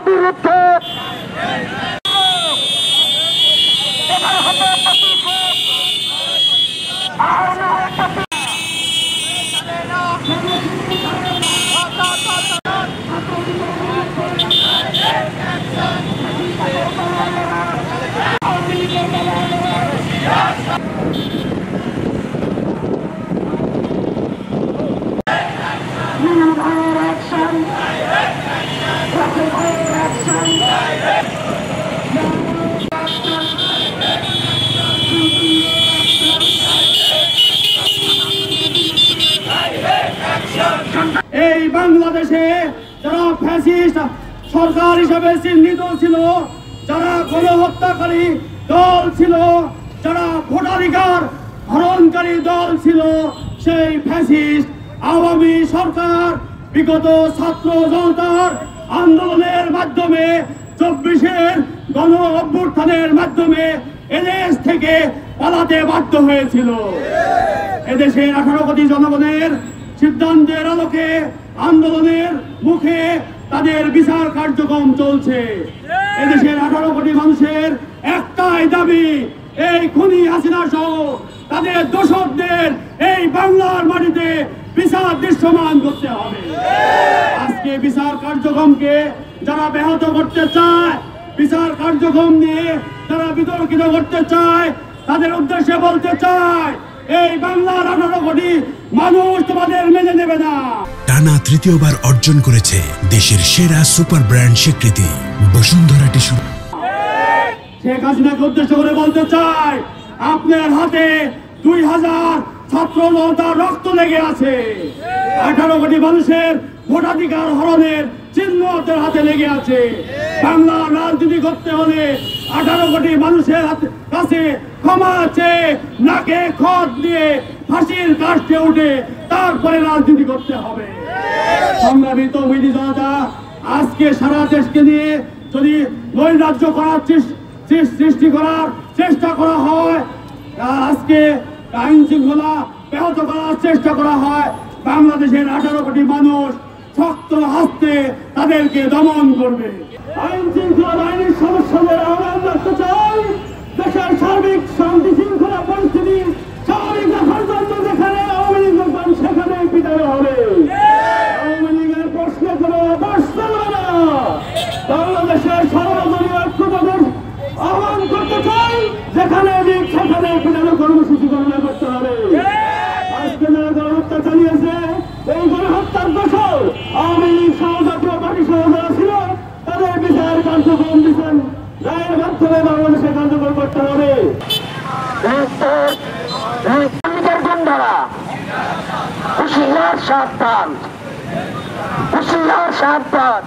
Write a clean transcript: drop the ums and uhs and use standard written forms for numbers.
বিরুদ্ধে এই বাংলাদেশে যারা ফ্যাসিস্ট সরকার হিসেবে চিহ্নিত ছিল, যারা গণহত্যাকারী দল ছিল, যারা ভোটাধিকার হরণকারী দল ছিল, সেই ফ্যাসিস্ট আওয়ামী সরকার বিগত ছাত্র জনতার আন্দোলনের মাধ্যমে 24-এর গণ অভ্যুত্থানের মাধ্যমে এদেশ থেকে পালাতে বাধ্য হয়েছিল। এদেশের 18 কোটি জনগণের সিদ্ধান্তের আলোকে আন্দোলনের মুখে তাদের বিচার কার্যক্রম চলছে। এদেশের 18 কোটি মানুষের একটাই দাবি, এই খুনি হাসিনা সহ তাদের দোষকদের এই বাংলার মাটিতে বিচার দৃশ্যমান করতে হবে। আজকে বিচার কার্যক্রমকে যারা ব্যাহত করতে চায়, বিচার কার্যক্রম নিয়ে যারা বিতর্কিত করতে চায়, তাদের উদ্দেশ্যে বলতে চায়, এই বাংলার 18 কোটি মানুষ তোমাদের মেনে নেবে না। টানা তৃতীয়বার অর্জন করেছে দেশের সেরা সুপার ব্র্যান্ড স্বীকৃতি বসুন্ধরা টিস্যু। শেখ হাসিনাকে উদ্দেশ্য করে বলতে চাই, আপনার হাতে 2000 ছাত্র জনতার রক্ত লেগে আছে। 18 কোটি মানুষের ভোটাধিকার হরণের চিহ্ন আপনার হাতে লেগে আছে। বাংলার রাজনীতি করতে হলে 18 কোটি মানুষের কাছে ক্ষমা চেয়ে নাকে খত দিয়ে ফাঁসির কাস্টে উঠে তারপরে রাজনীতি করতে হবে। সংগ্রামী তৌহিদি জনতা, আজকে সারা দেশকে নিয়ে যদি নৈরাজ্য করার সৃষ্টি করার চেষ্টা করা হয়, আজকে আইন শৃঙ্খলা ব্যাহত করার চেষ্টা করা হয়, বাংলাদেশের 18 কোটি মানুষ শক্ত হস্তে তাদেরকে দমন করবে। আইন শৃঙ্খলা বাহিনীর সদস্যদের আহ্বান রাখতে চাই, দেশের সার্বিক শান্তি শৃঙ্খলা পরিস্থিতি স্বাভাবিক রাখার জন্য যেখানে আওয়ামী লীগ লোকজন সেখানে পিটানো হবে। আওয়ামী লীগের প্রশ্ন কোনো প্রশ্ন না। বাংলাদেশের সর্বদলীয় ঐক্যতার আহ্বান করতে চাই, যেখানে লীগ সেখানে পিটানো কর্মসূচি গ্রহণ করতে হবে। আজকে যারা গণহত্যা চালিয়েছে, এই গণহত্যার দোষর আওয়ামী লীগ সহ জাতীয় পার্টি সহ যারা ছিল, তাদের বিচার কার্যক্রম দিচ্ছেন রায়ের মাধ্যমে বাংলাদেশে কার্যকর করতে হবে। হুঁশিয়ার সাবধান, হুঁশিয়ার সাবধান।